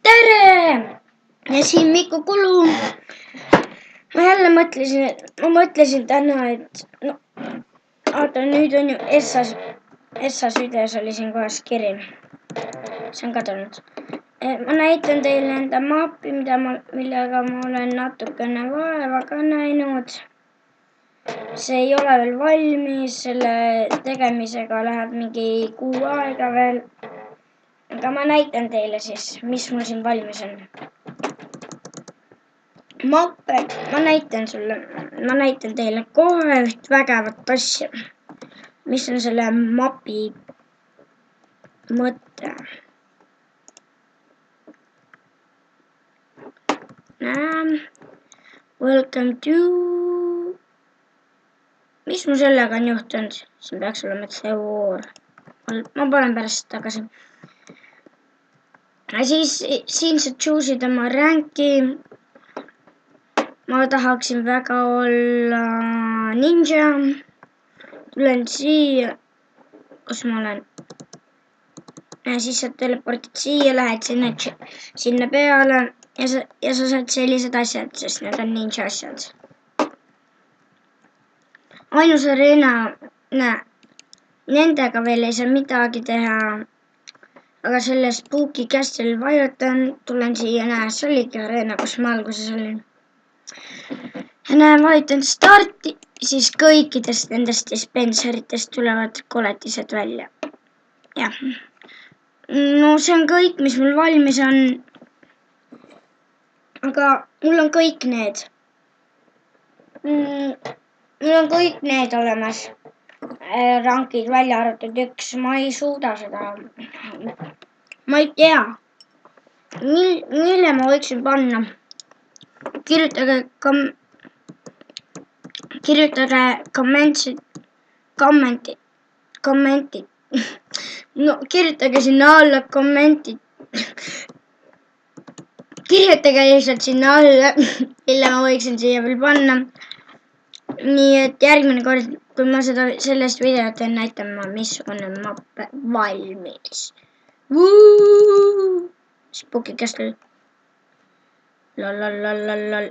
tere! Ja siin Mikko Kulu. Ma jälle mõtlesin täna, et no, oota, nüüd on ju Essa südes oli siin kohas kiri. See on kadunud. Ma näitan teile enda mappi, millega ma olen natukene vaeva ka näinud. See ei ole veel valmis, selle tegemisega läheb mingi 6 aega veel. Aga ma näitan teile siis, mis mul siin valmis on. Mappe, ma näitan teile kohe üht vägevat asja. Mis on selle mapi mõte? Welcome to... Mis mu sellega on juhtunud? Siin peaks olema see war. Ma panen pärast tagasi. Ja siis siin sa choose'id oma ranki. Ma tahaksin väga olla ninja. Tulen siia, kus ma olen. Ja siis sa teleportid siia, lähed sinna peale ja sa saad sellised asjad, sest need on ninja asjad. Ainus areena, nendega veel ei saa midagi teha. Aga selle Spooky Castle vajutan, tulen siia, see oligi areena, kus ma alguses olin. Ja vajutan starti, siis kõikidest nendest dispenseritest tulevad koletised välja. Jah. No see on kõik, mis mul valmis on. Aga mul on kõik need. Mul on kõik need olemas. Rankid välja arvatud 1, ma ei suuda seda. Ma ei tea. Mille ma võiksin panna? Kirjutage kommentid. No kirjutage sinna alla kommentid. Kirjutage lihtsalt sinna alla, mille ma võiksin siia veel panna. Nii et järgmine kord, kui ma sellest videot teen, näitan ma, missugune mapp valmis. Spooky Castle. Lol.